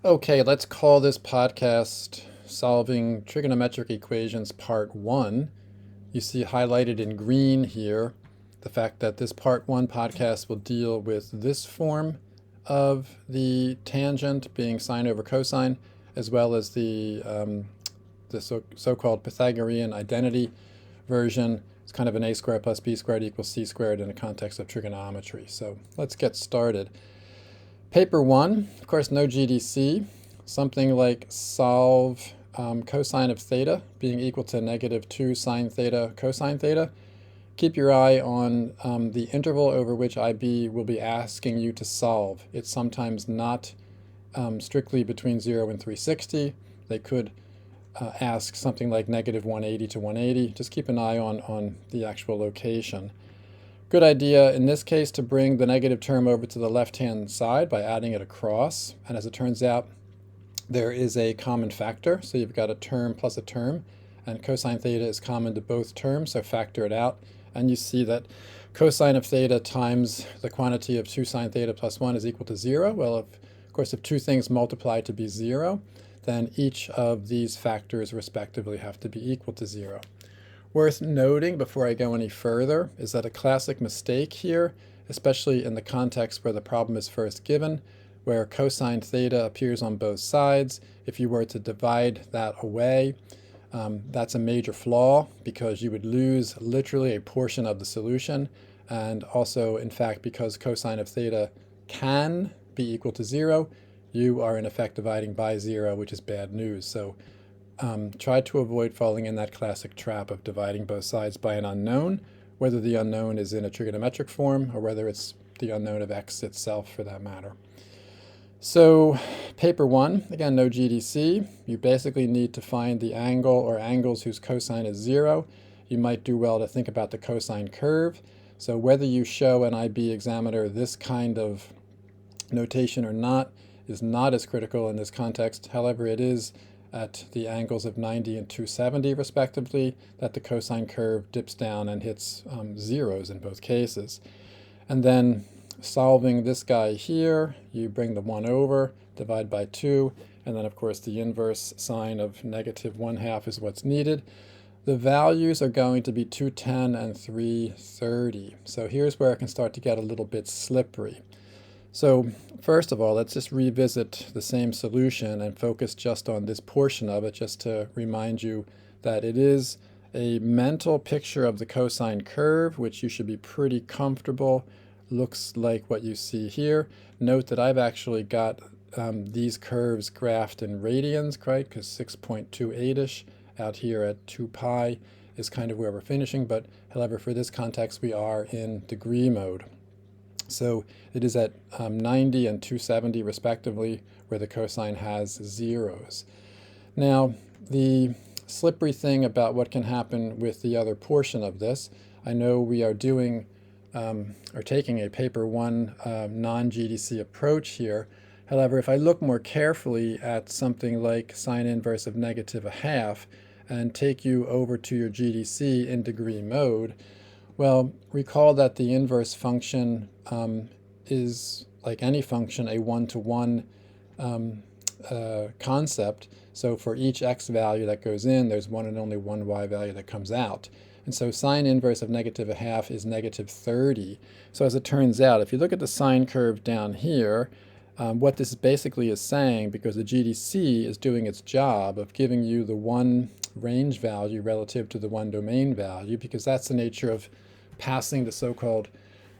Okay, let's call this podcast Solving Trigonometric Equations Part 1. You see highlighted in green here the fact that this Part 1 podcast will deal with this form of the tangent being sine over cosine, as well as the so-called Pythagorean identity version. It's kind of an a squared plus b squared equals c squared in the context of trigonometry. So let's get started. Paper 1, of course, no GDC. Something like solve cosine of theta being equal to -2 sine theta cosine theta. Keep your eye on the interval over which IB will be asking you to solve. It's sometimes not strictly between 0 and 360. They could ask something like -180 to 180. Just keep an eye on the actual location. Good idea in this case to bring the negative term over to the left-hand side by adding it across. And as it turns out, there is a common factor. So you've got a term plus a term, and cosine theta is common to both terms, so factor it out. And you see that cosine of theta times the quantity of 2 sine theta plus 1 is equal to 0. Well, of course, if two things multiply to be 0, then each of these factors respectively have to be equal to 0. Worth noting before I go any further is that a classic mistake here, especially in the context where the problem is first given, where cosine theta appears on both sides, if you were to divide that away, that's a major flaw because you would lose literally a portion of the solution. And also, in fact, because cosine of theta can be equal to 0, you are in effect dividing by 0, which is bad news. So try to avoid falling in that classic trap of dividing both sides by an unknown, whether the unknown is in a trigonometric form or whether it's the unknown of x itself for that matter. So paper 1, again, no GDC. You basically need to find the angle or angles whose cosine is 0. You might do well to think about the cosine curve. So whether you show an IB examiner this kind of notation or not is not as critical in this context. However, it is at the angles of 90 and 270 respectively that the cosine curve dips down and hits zeros in both cases. And then solving this guy here, you bring the 1 over, divide by 2, and then of course the inverse sine of -1/2 is what's needed. The values are going to be 210 and 330. So here's where it can start to get a little bit slippery. So first of all, let's just revisit the same solution and focus just on this portion of it, just to remind you that it is a mental picture of the cosine curve, which you should be pretty comfortable. Looks like what you see here. Note that I've actually got these curves graphed in radians, right? Because 6.28-ish out here at 2 pi is kind of where we're finishing. But however, for this context, we are in degree mode. So it is at 90 and 270 respectively where the cosine has zeros. Now, the slippery thing about what can happen with the other portion of this, I know we are doing or taking a paper 1 non-GDC approach here. However, if I look more carefully at something like sine inverse of -1/2 and take you over to your GDC in degree mode, well, recall that the inverse function is, like any function, a one-to-one concept. So for each x value that goes in, there's one and only one y value that comes out. And so sine inverse of -1/2 is -30. So as it turns out, if you look at the sine curve down here, what this basically is saying, because the GDC is doing its job of giving you the one range value relative to the one domain value, because that's the nature of passing the so-called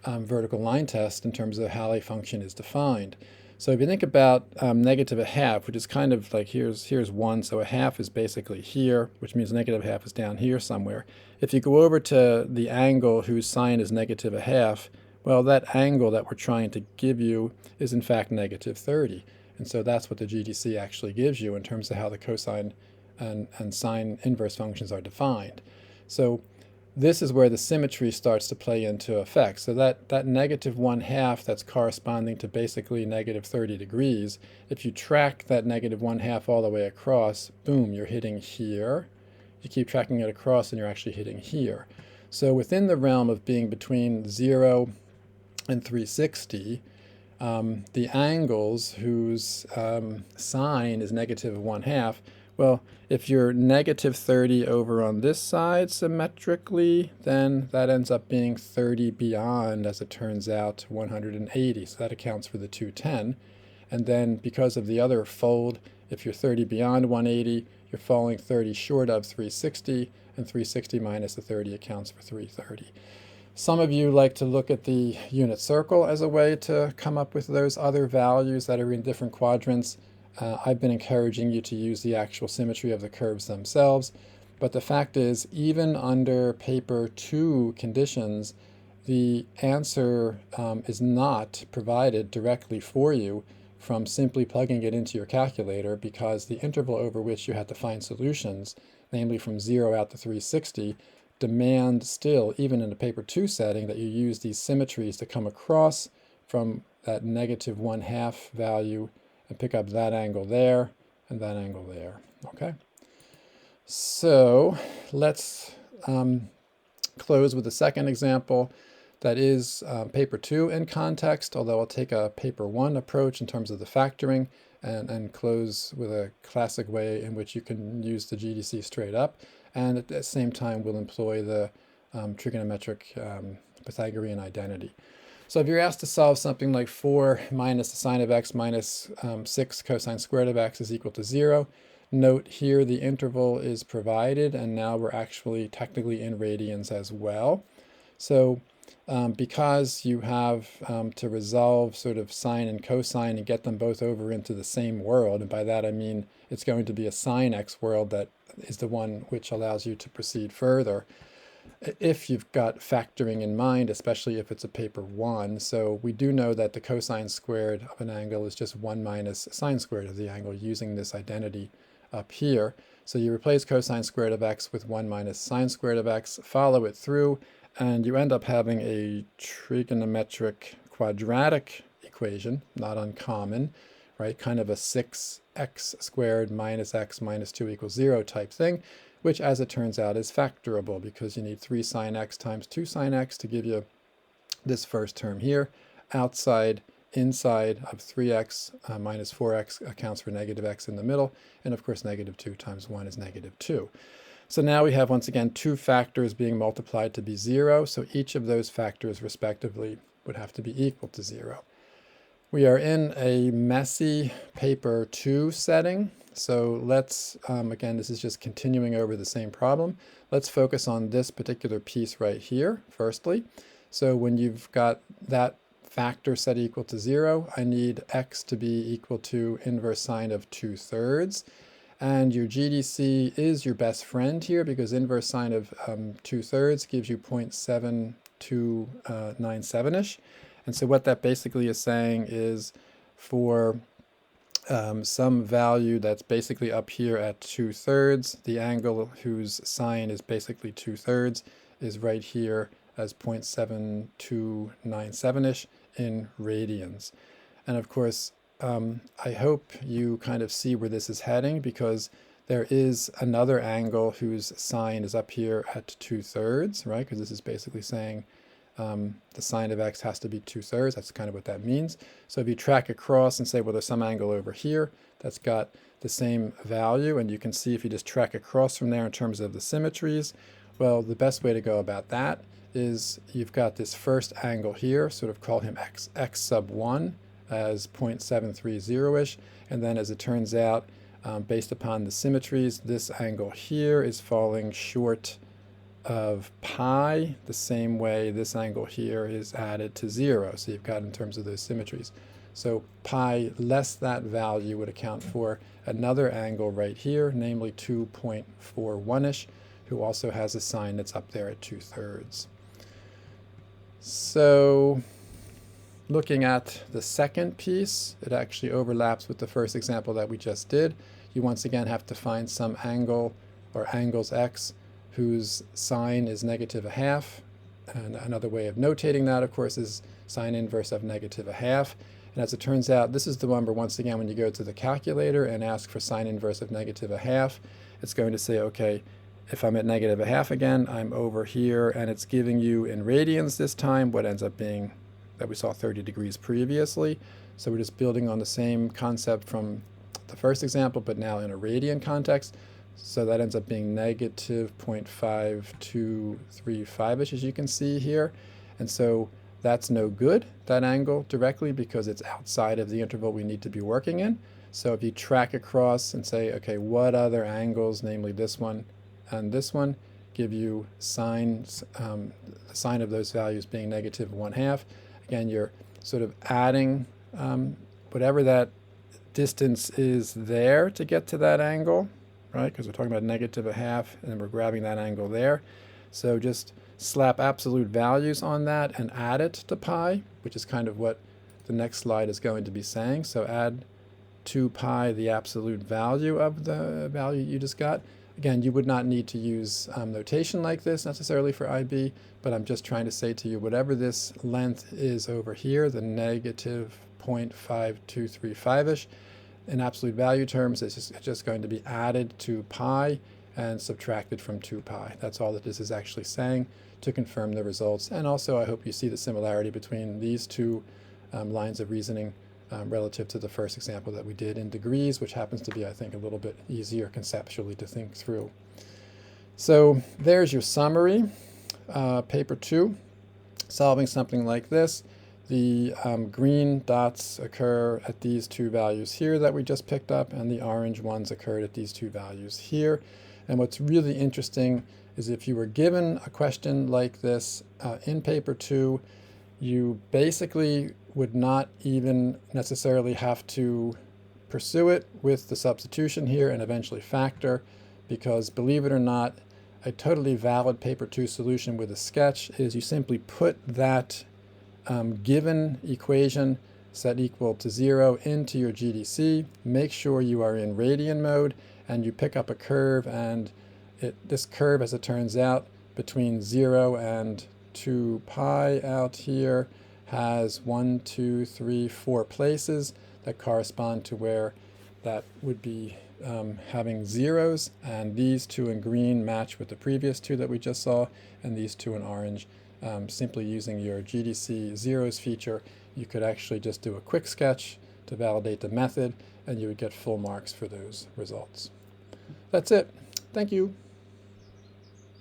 vertical line test in terms of how a function is defined. So if you think about -1/2, which is kind of like here's 1, so 1/2 is basically here, which means -1/2 is down here somewhere. If you go over to the angle whose sine is -1/2, well, that angle that we're trying to give you is in fact -30. And so that's what the GDC actually gives you in terms of how the cosine and sine inverse functions are defined. So this is where the symmetry starts to play into effect. So that -1/2 that's corresponding to basically -30 degrees, if you track that -1/2 all the way across, boom, you're hitting here. You keep tracking it across and you're actually hitting here. So within the realm of being between 0 and 360, the angles whose sine is negative 1/2, well, if you're negative 30 over on this side symmetrically, then that ends up being 30 beyond, as it turns out, 180. So that accounts for the 210. And then because of the other fold, if you're 30 beyond 180, you're falling 30 short of 360, and 360 minus the 30 accounts for 330. Some of you like to look at the unit circle as a way to come up with those other values that are in different quadrants. I've been encouraging you to use the actual symmetry of the curves themselves, but the fact is, even under paper 2 conditions, the answer is not provided directly for you from simply plugging it into your calculator, because the interval over which you had to find solutions, namely from 0 out to 360, demand still, even in a paper 2 setting, that you use these symmetries to come across from that negative 1/2 value and pick up that angle there and that angle there. Okay, so let's close with the second example that is paper 2 in context, although I'll take a paper 1 approach in terms of the factoring, and close with a classic way in which you can use the GDC straight up, and at the same time we'll employ the trigonometric Pythagorean identity. So if you're asked to solve something like 4 minus the sine of x minus 6 cosine squared of x is equal to 0, note here the interval is provided, and now we're actually technically in radians as well. So because you have to resolve sort of sine and cosine and get them both over into the same world, and by that I mean it's going to be a sine x world that is the one which allows you to proceed further, if you've got factoring in mind, especially if it's a paper 1. So we do know that the cosine squared of an angle is just 1 minus sine squared of the angle, using this identity up here. So you replace cosine squared of x with 1 minus sine squared of x, follow it through, and you end up having a trigonometric quadratic equation, not uncommon, right? Kind of a 6x squared minus x minus 2 equals 0 type thing, which, as it turns out, is factorable because you need 3 sine x times 2 sine x to give you this first term here. Outside, inside of 3x minus 4x accounts for negative x in the middle, and of course negative 2 times 1 is negative 2. So now we have, once again, 2 factors being multiplied to be 0, so each of those factors respectively would have to be equal to 0. We are in a messy paper 2 setting, so let's, again, this is just continuing over the same problem. Let's focus on this particular piece right here, firstly. So when you've got that factor set equal to 0, I need x to be equal to inverse sine of 2/3. And your GDC is your best friend here, because inverse sine of 2/3 gives you 0.7297-ish. And so what that basically is saying is for some value that's basically up here at 2/3, the angle whose sine is basically 2/3 is right here as 0.7297-ish in radians. And of course, I hope you kind of see where this is heading, because there is another angle whose sine is up here at 2/3, right? Because this is basically saying the sine of x has to be 2/3. That's kind of what that means. So if you track across and say, well, there's some angle over here that's got the same value, and you can see if you just track across from there in terms of the symmetries, well, the best way to go about that is you've got this first angle here, sort of call him x sub 1 as 0.730-ish, and then as it turns out, based upon the symmetries, this angle here is falling short of pi, the same way this angle here is added to 0. So you've got in terms of those symmetries. So pi less that value would account for another angle right here, namely 2.41-ish, who also has a sine that's up there at 2/3. So looking at the second piece, it actually overlaps with the first example that we just did. You once again have to find some angle or angles x whose sine is negative 1/2. And another way of notating that, of course, is sine inverse of negative 1/2. And as it turns out, this is the one where, once again, when you go to the calculator and ask for sine inverse of negative 1/2, it's going to say, okay, if I'm at negative 1/2 again, I'm over here, and it's giving you in radians this time what ends up being that we saw 30 degrees previously. So we're just building on the same concept from the first example, but now in a radian context. So that ends up being negative 0.5235-ish, as you can see here. And so that's no good, that angle, directly, because it's outside of the interval we need to be working in. So if you track across and say, okay, what other angles, namely this one and this one, give you sines, the sine of those values being negative 1/2. Again, you're sort of adding whatever that distance is there to get to that angle, right? Because we're talking about negative 1/2, and then we're grabbing that angle there. So just slap absolute values on that and add it to pi, which is kind of what the next slide is going to be saying. So add 2 pi, the absolute value of the value you just got. Again, you would not need to use notation like this necessarily for IB, but I'm just trying to say to you, whatever this length is over here, the negative 0.5235-ish, in absolute value terms, it's just going to be added to pi and subtracted from 2 pi. That's all that this is actually saying to confirm the results. And also, I hope you see the similarity between these two lines of reasoning relative to the first example that we did in degrees, which happens to be, I think, a little bit easier conceptually to think through. So there's your summary. Paper 2, solving something like this. The green dots occur at these two values here that we just picked up, and the orange ones occurred at these two values here. And what's really interesting is if you were given a question like this in paper 2, you basically would not even necessarily have to pursue it with the substitution here and eventually factor, because believe it or not, a totally valid paper 2 solution with a sketch is you simply put that given equation set equal to 0 into your GDC, make sure you are in radian mode, and you pick up a curve, and this curve, as it turns out, between 0 and 2 pi out here has 1, 2, 3, 4 places that correspond to where that would be having zeros, and these two in green match with the previous two that we just saw, and these two in orange. Simply using your GDC zeros feature, you could actually just do a quick sketch to validate the method, and you would get full marks for those results. That's it. Thank you.